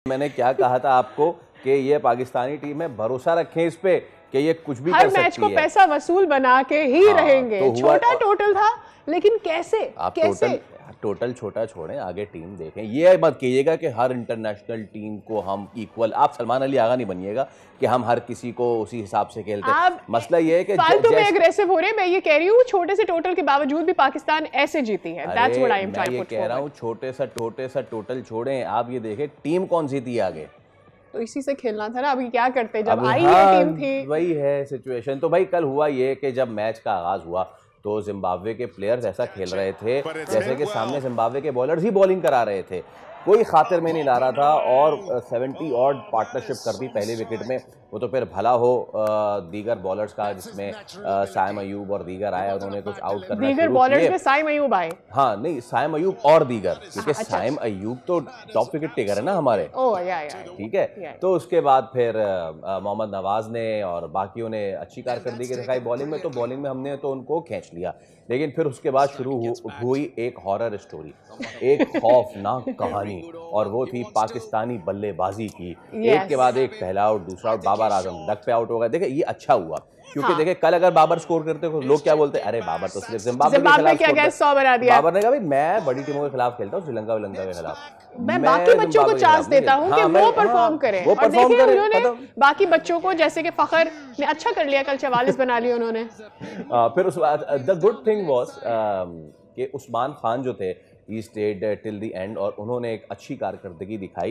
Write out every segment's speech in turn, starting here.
मैंने क्या कहा था आपको कि ये पाकिस्तानी टीम है, भरोसा रखें इस पे कि ये कुछ भी हर कर सकती मैच को है। पैसा वसूल बना के ही रहेंगे। तो छोटा टोटल था, लेकिन कैसे आप कैसे टोटल छोटा छोड़ें, आगे टीम देखें। ये मत कीजिएगा कि हर इंटरनेशनल टीम को हम इक्वल, आप सलमान अली आगा नहीं बनिएगा कि हम हर किसी को उसी हिसाब से खेलते हैं। मसला ये है कि फालतू में एग्रेसिव हो रहे हैं। मैं ये कह रही हूँ छोटे से टोटल के बावजूद भी पाकिस्तान ऐसे जीती है। That's what I am trying to put कह रहा हूँ छोटे सा टोटल छोड़ें, आप ये देखें टीम कौन सी थी आगे, तो इसी से खेलना था ना। अभी क्या करते जब आई हाँ, ये टीम थी। वही है सिचुएशन। तो भाई कल हुआ ये कि जब मैच का आगाज हुआ तो जिम्बाब्वे के प्लेयर्स ऐसा खेल रहे थे जैसे कि सामने जिम्बाब्वे के बॉलर्स ही बॉलिंग करा रहे थे, कोई खातिर में नहीं ला रहा था। और 70 ऑड पार्टनरशिप कर दी पहले विकेट में। वो तो फिर भला हो दीगर बॉलर्स का, जिसमें साइम अयूब और दीगर आए, उन्होंने कुछ आउट करना दीगर शुरू बॉलर्स किए। में साइम अयूब आए? हाँ नहीं, साइम अयूब और दीगर, क्योंकि साइम अयूब तो टॉप विकेट टेकर है ना हमारे। ठीक है। तो उसके बाद फिर मोहम्मद नवाज ने और बाकियों ने अच्छी कारकर्दगी दिखाई बॉलिंग में, तो बॉलिंग में हमने तो उनको खींच लिया। लेकिन फिर उसके बाद शुरू हुई एक हॉरर स्टोरी, एक खौफनाक कहानी, और वो थी पाकिस्तानी बल्लेबाजी की। एक के बाद एक पहला आउट, दूसरा आउट, बाबर आजम डक पे आउट हो गया। देखिए ये अच्छा हुआ, क्योंकि देखिए कल अगर बाबर स्कोर करते तो लोग क्या बोलते, अरे बाबर तो सिर्फ जिम्बाब्वे के खिलाफ 100 बना दिया। बाबर ने कहा भाई मैं बड़ी टीमों के खिलाफ खेलता हूँ, श्रीलंका के खिलाफ मैं बाकी बच्चों को चांस देता हूं कि वो परफॉर्म करें। और देखिए उन्होंने बाकी बच्चों को, जैसे कि फखर ने अच्छा कर लिया, कल 44 बना लिया उन्होंने। फिर उस बाद द गुड थिंग वाज कि उस्मान खान जो थे he stayed till the end, और उन्होंने एक अच्छी कारकर्दगी दिखाई।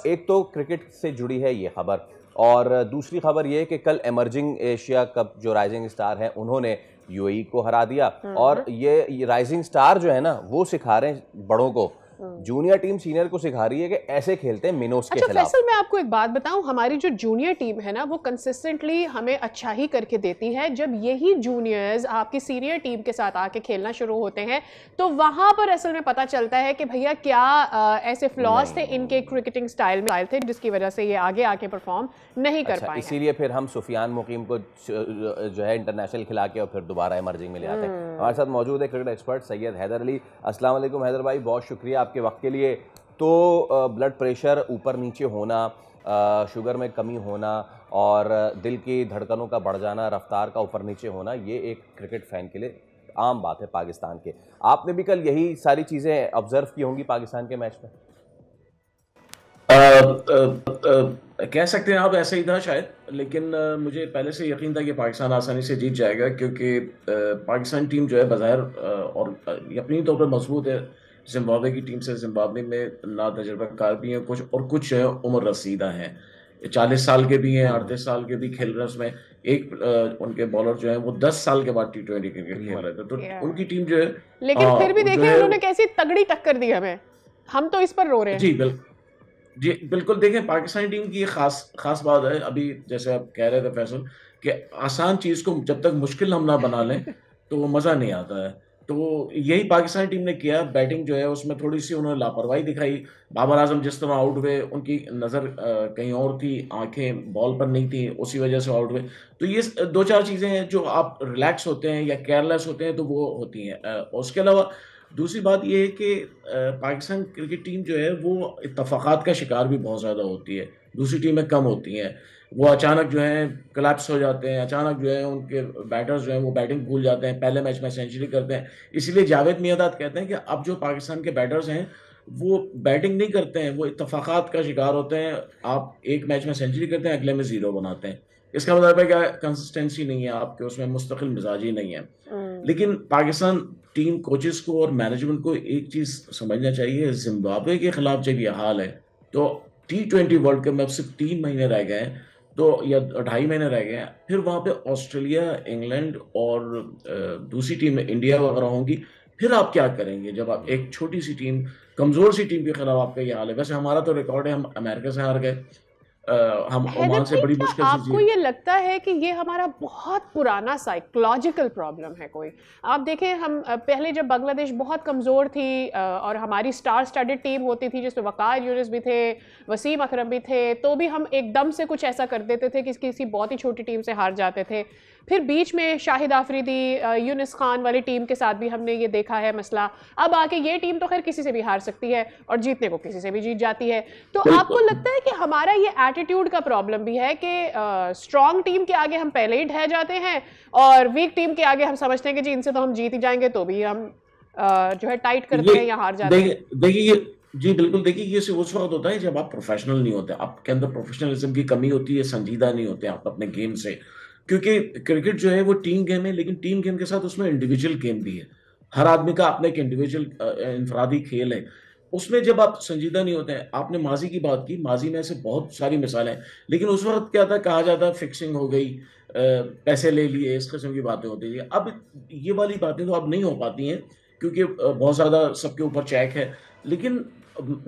एक तो क्रिकेट से जुड़ी है ये खबर, और दूसरी खबर ये कि कल एमर्जिंग एशिया कप जो राइजिंग स्टार हैं उन्होंने यूएई को हरा दिया। और ये राइजिंग स्टार जो है ना, वो सिखा रहे हैं बड़ों को, जूनियर टीम सीनियर को सिखा रही है कि ऐसे खेलते हैं मिनोस के खिलाफ। फैसल, मैं आपको एक बात बताऊं, हमारी जो जूनियर टीम है ना, वो कंसिस्टेंटली हमें अच्छा ही करके देती है। जब यही जूनियर्स आपकी सीनियर टीम के साथ आके खेलना शुरू होते हैं तो वहां पर असल में पता चलता है कि भैया क्या ऐसे फ्लॉज थे इनके क्रिकेटिंग स्टाइल में थे जिसकी वजह से ये आगे आके परफॉर्म नहीं कर पाए। इसीलिए फिर हम सुफियान मुकीम को जो है इंटरनेशनल खिला के और फिर दोबारा एमर्जिंग में ले आते हैं। हमारे साथ मौजूद है क्रिकेट एक्सपर्ट सैयद हैदर अली। अस्सलाम वालेकुम हैदर भाई, बहुत शुक्रिया आपके वक्त के लिए। तो ब्लड प्रेशर ऊपर नीचे होना, शुगर में कमी होना और दिल की धड़कनों का बढ़ जाना, रफ्तार का ऊपर नीचे होना, ये एक क्रिकेट फैन के लिए आम बात है पाकिस्तान के। आपने भी कल यही सारी चीज़ें ऑब्जर्व की होंगी पाकिस्तान के मैच में। कह सकते हैं आप, ऐसा ही था शायद, लेकिन मुझे पहले से यकीन था कि पाकिस्तान आसानी से जीत जाएगा, क्योंकि पाकिस्तान टीम जो है बाज़ाहिर और यकीनी तौर पर मजबूत है जिम्बाब्वे की टीम से। जिम्बाब्वे में ना तजर्बाकार भी हैं कुछ, और कुछ जो है उम्र रसीदा हैं, 40 साल के भी हैं, 38 साल के भी खेल रहे हैं। उसमें एक उनके बॉलर जो है वो 10 साल के बाद T20 क्रिकेट खेल रहे थे, तो उनकी टीम जो है। लेकिन फिर भी देखिए उन्होंने कैसी तगड़ी टक्कर दी हमें, हम तो इस पर रो रहे हैं। जी बिल्कुल। देखें, पाकिस्तानी टीम की ये खास बात है, अभी जैसे आप कह रहे थे फैसल, कि आसान चीज़ को जब तक मुश्किल हम ना बना लें तो वो मज़ा नहीं आता है। तो यही पाकिस्तानी टीम ने किया। बैटिंग जो है उसमें थोड़ी सी उन्होंने लापरवाही दिखाई। बाबर आजम जिस तरह आउट हुए, उनकी नज़र कहीं और थी, आंखें बॉल पर नहीं थी, उसी वजह से आउट हुए। तो ये 2-4 चीज़ें हैं जो आप रिलैक्स होते हैं या केयरलेस होते हैं तो वो होती हैं। उसके अलावा दूसरी बात ये है कि पाकिस्तान क्रिकेट टीम जो है वो इत्तफाक़ात का शिकार भी बहुत ज़्यादा होती है, दूसरी टीमें कम होती हैं। वो अचानक जो है कोलैप्स हो जाते हैं, अचानक जो है उनके बैटर्स जो हैं वो बैटिंग भूल जाते हैं, पहले मैच में सेंचुरी करते हैं। इसीलिए जावेद मियांदाद कहते हैं कि अब जो पाकिस्तान के बैटर्स हैं वो बैटिंग नहीं करते हैं, वो इत्तफाक़ात का शिकार होते हैं। आप एक मैच में सेंचुरी करते हैं, अगले में 0 बनाते हैं। इसका मतलब है कि कंसिस्टेंसी नहीं है आपके, उसमें मुस्तकिल मिजाजी नहीं है। लेकिन पाकिस्तान टीम कोचेस को और मैनेजमेंट को एक चीज़ समझना चाहिए, जिम्बाब्वे के खिलाफ जब ये हाल है तो T20 वर्ल्ड कप में अब सिर्फ 3 महीने रह गए हैं, तो या 2.5 महीने रह गए हैं, फिर वहाँ पे ऑस्ट्रेलिया, इंग्लैंड और दूसरी टीम इंडिया वगैरह होंगी। फिर आप क्या करेंगे जब आप एक छोटी सी टीम, कमज़ोर सी टीम के खिलाफ आपका ये हाल है। वैसे हमारा तो रिकॉर्ड है, हम अमेरिका से हार गए, हम हैदर ओमान से भाई, बड़ी क्या मुश्किल से आपको ये लगता है कि ये हमारा बहुत पुराना साइकोलॉजिकल प्रॉब्लम है कोई? आप देखें, हम पहले जब बांग्लादेश बहुत कमज़ोर थी और हमारी स्टार स्टडेड टीम होती थी जिसमें वक़ार यूनिस भी थे, वसीम अकरम भी थे, तो भी हम एकदम से कुछ ऐसा कर देते थे कि किसी बहुत ही छोटी टीम से हार जाते थे। फिर बीच में शाहिद आफरीदी, यूनिस खान वाली टीम के साथ भी हमने ये देखा है मसला। अब आके ये टीम तो खैर किसी से भी हार सकती है और जीतने को किसी से भी जीत जाती है। तो आपको लगता है कि हमारा ये एटीट्यूड का प्रॉब्लम भी है कि स्ट्रॉन्ग टीम के आगे हम पहले ही ढह जाते हैं और वीक टीम के आगे हम समझते हैं कि जी इनसे तो हम जीत ही जाएंगे, तो भी हम जो है टाइट करते हैं या हार जाते हैं? देखिए जी बिल्कुल, देखिए ये सिर्फ उस वक्त होता है जब आप प्रोफेशनल नहीं होते, आपके अंदर प्रोफेशनलिज्म की कमी होती है, संजीदा नहीं होते आप अपने गेम से। क्योंकि क्रिकेट जो है वो टीम गेम है, लेकिन टीम गेम के साथ उसमें इंडिविजुअल गेम भी है। हर आदमी का अपना एक इंडिविजुअल इनफरादी खेल है। उसमें जब आप संजीदा नहीं होते हैं, आपने माजी की बात की, माजी में ऐसे बहुत सारी मिसालें हैं, लेकिन उस वक्त क्या था, कहा जाता फिक्सिंग हो गई, पैसे ले लिए, इस किस्म की बातें होती थी। अब ये वाली बातें तो अब नहीं हो पाती हैं, क्योंकि बहुत ज़्यादा सबके ऊपर चेक है, लेकिन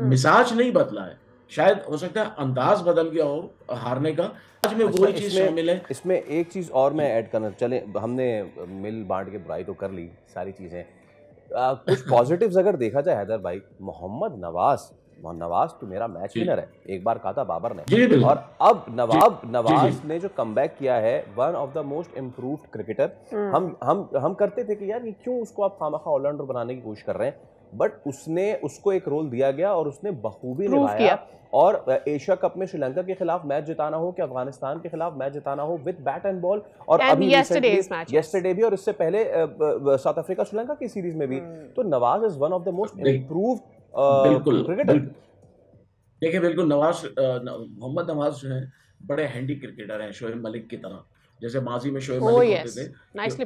मिजाज नहीं बदला है। शायद हो सकता है अंदाज बदल गया हो हारने का, आज में अच्छा, वही चीज़ शामिल है। इसमें एक चीज़ और मैं ऐड करना, चले हमने मिल बांट के बुराई तो कर ली सारी चीज़ें, कुछ पॉजिटिव्स अगर देखा जाए हैदर भाई, मोहम्मद नवाज तो मेरा मैच जी विनर है, एक बार कहा था बाबर ने, जी बिल्कुल और अब जी जी नवाज ने जो कमबैक किया है, one of the most improved cricketer. हम करते थे कि यार ये क्यों उसको आप खामखा ऑलराउंडर बनाने की कोशिश कर रहे हैं, बट उसको एक रोल दिया गया और उसने बखूबी निभाया। और एशिया कप में श्रीलंका के खिलाफ मैच जिताना हो कि अफगानिस्तान के खिलाफ मैच जिताना हो विद बैट एंड बॉल, और अभी येस्टरडे भी और इससे पहले साउथ अफ्रीका श्रीलंका की सीरीज में भी, तो Nawaz is one of the most improved बिल्कुल क्रिकेटर। देखिए बिल्कुल, मोहम्मद नवाज जो है बड़े हैंडी क्रिकेटर हैं, शोएब मलिक की तरह। जैसे माजी में शोएब मलिक होते थे,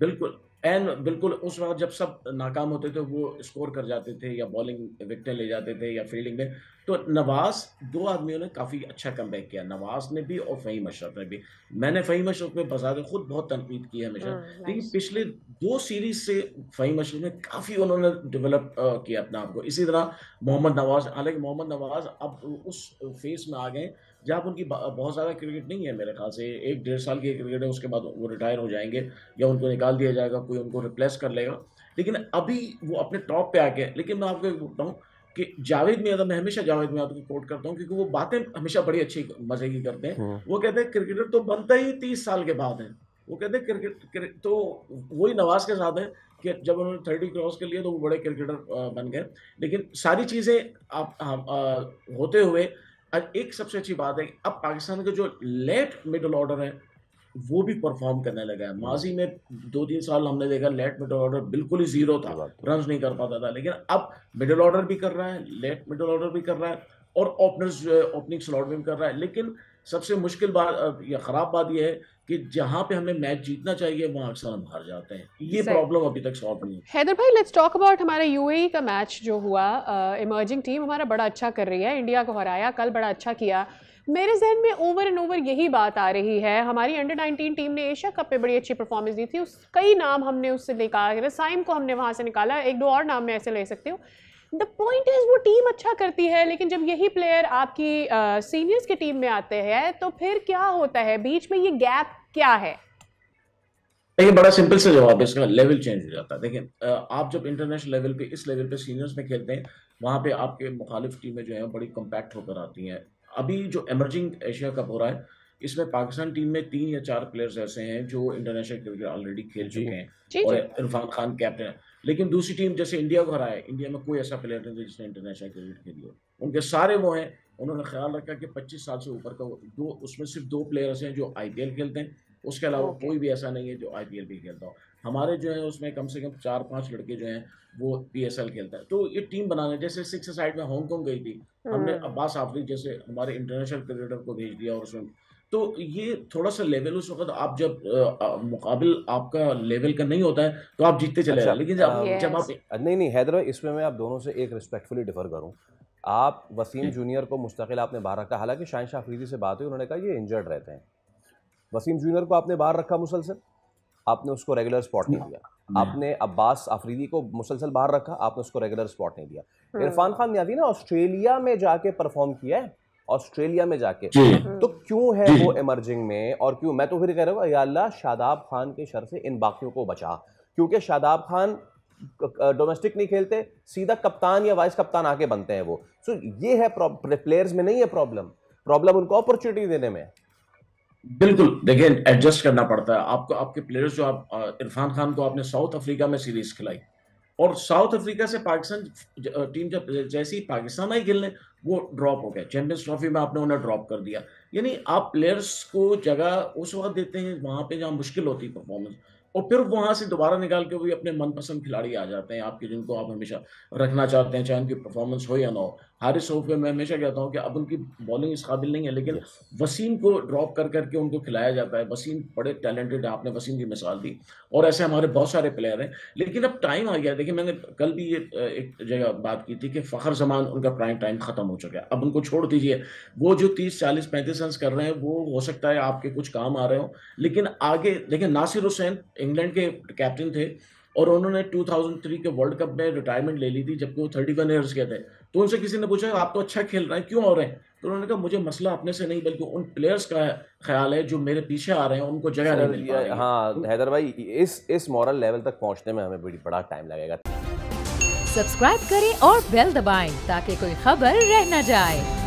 बिल्कुल बिल्कुल उस वक्त जब सब नाकाम होते थे वो स्कोर कर जाते थे या बॉलिंग विकेटें ले जाते थे या फील्डिंग में, तो नवाज, दो आदमियों ने काफ़ी अच्छा कमबैक किया, नवाज ने भी और फ़हीम अशरफ ने भी। मैंने फ़हीम अशरफ में बज़ाहिर खुद बहुत तनकीद की है हमेशा, लेकिन पिछले 2 सीरीज से फ़हीम अशरफ ने काफ़ी उन्होंने डेवलप किया अपने आप को। इसी तरह मोहम्मद नवाज, हालांकि मोहम्मद नवाज अब उस फेस में आ गए जहाँ पर उनकी बहुत ज़्यादा क्रिकेट नहीं है, मेरे ख्याल से 1-1.5 साल की क्रिकेट है, उसके बाद वो रिटायर हो जाएंगे या उनको निकाल दिया जाएगा, कोई उनको रिप्लेस कर लेगा। लेकिन अभी वो अपने टॉप पे आ गए। लेकिन मैं आपको एक बताऊँ कि जावेद मियां, मैं हमेशा जावेद मियां को कोट करता हूँ, क्योंकि वो बातें हमेशा बड़ी अच्छी मजे की करते हैं। वो कहते हैं क्रिकेटर तो बनता ही 30 साल के बाद है। वो कहते हैं क्रिकेट तो वही नवाज के साथ है कि जब उन्होंने 30 क्रॉस कर लिया तो वो बड़े क्रिकेटर बन गए। लेकिन सारी चीज़ें आप होते हुए एक सबसे अच्छी बात है कि अब पाकिस्तान का जो लेट मिडल ऑर्डर है वो भी परफॉर्म करने लगा है। माजी में 2-3 साल हमने देखा लेट मिडल ऑर्डर बिल्कुल ही जीरो था, रन नहीं कर पाता था, लेकिन अब मिडल ऑर्डर भी कर रहा है, लेट मिडल ऑर्डर भी कर रहा है और ओपनर्स जो है ओपनिंग स्लॉट में भी कर रहा है। लेकिन सबसे मुश्किल बात या खराब बात यह है कि जहां पे हमें मैच जीतना चाहिए वहां अक्सर हम हार जाते हैं। ये प्रॉब्लम अभी तक सॉल्व नहीं है। हैदर भाई, लेट्स टॉक अबाउट हमारे यूएई का मैच जो हुआ। इमर्जिंग टीम हमारा बड़ा अच्छा कर रही है, इंडिया को हराया, कल बड़ा अच्छा किया। मेरे जहन में ओवर एंड ओवर यही बात आ रही है, हमारी अंडर 19 टीम ने एशिया कप में बड़ी अच्छी परफॉर्मेंस दी थी, कई नाम हमने उससे निकाला, साइम को हमने वहां से निकाला, 1-2 और नाम मैं ऐसे ले सकती हूँ। द पॉइंट इज वो टीम अच्छा करती है, लेकिन जब यही प्लेयर आपकी सीनियर्स की टीम में आते हैं तो फिर क्या होता है, बीच में ये गैप क्या है? देखिए बड़ा सिंपल सा जवाब है इसका, लेवल चेंज हो जाता है। देखिए आप जब इंटरनेशनल लेवल पे, इस लेवल पे सीनियर्स में खेलते हैं, वहाँ पे आपके मुखालिफ टीमें जो हैं बड़ी कम्पैक्ट होकर आती हैं। अभी जो एमर्जिंग एशिया कप हो रहा है, इसमें पाकिस्तान टीम में 3 या 4 प्लेयर्स ऐसे हैं जो इंटरनेशनल क्रिकेट ऑलरेडी खेल चुके हैं और इरफान खान कैप्टन है। लेकिन दूसरी टीम जैसे इंडिया को हराया, इंडिया में कोई ऐसा प्लेयर नहीं जिसने इंटरनेशनल क्रिकेट खेली हो। उनके सारे वो हैं, उन्होंने ख्याल रखा कि 25 साल से ऊपर का दो, उसमें सिर्फ 2 प्लेयर्स हैं जो IPL खेलते हैं, उसके अलावा कोई भी ऐसा नहीं है जो IPL भी खेलता हो। हमारे जो है उसमें कम से कम 4-5 लड़के जो हैं वो PSL खेलता है। तो ये टीम बनाने, जैसे 6 साइड में हांगकांग गई थी, हमने अब्बास आफरीदी जैसे हमारे इंटरनेशनल क्रिकेटर को भेज दिया, और उसमें तो ये थोड़ा सा लेवल उस वक्त आप जब मुकाबिल आपका लेवल का नहीं होता है तो आप जीतते चले जाते, लेकिन जब आप नहीं हैदर भाई, इसमें मैं आप दोनों से एक रिस्पेक्टफुली डिफर करूं। आप वसीम जूनियर को मुस्तकिल आपने बाहर रखा, हालांकि शाहिन शाह अफरीदी से बात हुई, उन्होंने कहा ये इंजर्ड रहते हैं। वसीम जूनियर को आपने बाहर रखा मुसलसल, आपने उसको रेगुलर स्पॉट नहीं दिया। आपने अब्बास आफरीदी को मुसलसल बाहर रखा, आपने उसको रेगुलर स्पॉट नहीं दिया। इरफान खान नियाज़ी ने ऑस्ट्रेलिया में जाके परफॉर्म किया है, ऑस्ट्रेलिया में जाके, तो क्यों है वो इमर्जिंग में, और क्यों मैं तो फिर कह रहा हूँ या अल्लाह शादाब खान के शर से इन बाकियों को बचा, क्योंकि शादाब खान डोमेस्टिक नहीं खेलते, सीधा कप्तान या वाइस कप्तान आके बनते हैं वो। सो ये है प्लेयर्स में नहीं है प्रॉब्लम उनको अपॉर्चुनिटी देने में। बिल्कुल, देखिए एडजस्ट करना पड़ता है आपको, आपके प्लेयर्स जो आप इरफान खान को आपने साउथ अफ्रीका में सीरीज खिलाई, और साउथ अफ्रीका से पाकिस्तान टीम जब जैसे ही पाकिस्तान आई खेलने वो ड्रॉप हो गया, चैंपियंस ट्रॉफी में आपने उन्हें ड्रॉप कर दिया। यानी आप प्लेयर्स को जगह उस वक्त देते हैं वहां पे जहां मुश्किल होती है परफॉर्मेंस, और फिर वहां से दोबारा निकाल के वही अपने मनपसंद खिलाड़ी आ जाते हैं आपके, जिनको आप हमेशा रखना चाहते हैं, चाहे उनकी परफॉर्मेंस हो या ना हो। हारिस रऊफ पे मैं हमेशा कहता हूँ कि अब उनकी बॉलिंग इस काबिल नहीं है, लेकिन वसीम को ड्रॉप कर करके उनको खिलाया जाता है। वसीम बड़े टैलेंटेड है, आपने वसीम की मिसाल दी, और ऐसे हमारे बहुत सारे प्लेयर हैं। लेकिन अब टाइम आ गया, देखिए मैंने कल भी ये एक जगह बात की थी कि फ़खर जमान उनका प्राइम टाइम खत्म हो चुका है, अब उनको छोड़ दीजिए। वो जो 30 40 35 रन कर रहे हैं वो हो सकता है आपके कुछ काम आ रहे हो, लेकिन आगे देखिए नासिर हुसैन इंग्लैंड के कैप्टन थे, और उन्होंने 2003 के वर्ल्ड कप में रिटायरमेंट ले ली थी जबकि वो 31 ईयर्स के थे। तो उनसे किसी ने पूछा आप तो अच्छा खेल रहे हैं, क्यों हो रहे हैं? तो उन्होंने कहा मुझे मसला अपने से नहीं बल्कि उन प्लेयर्स का ख्याल है जो मेरे पीछे आ रहे हैं, उनको जगह नहीं मिल पा रही है। हाँ हैदर भाई, इस मॉरल लेवल तक पहुंचने में हमें बड़ा टाइम लगेगा। सब्सक्राइब करें और बेल दबाएं ताकि कोई खबर रह न जाए।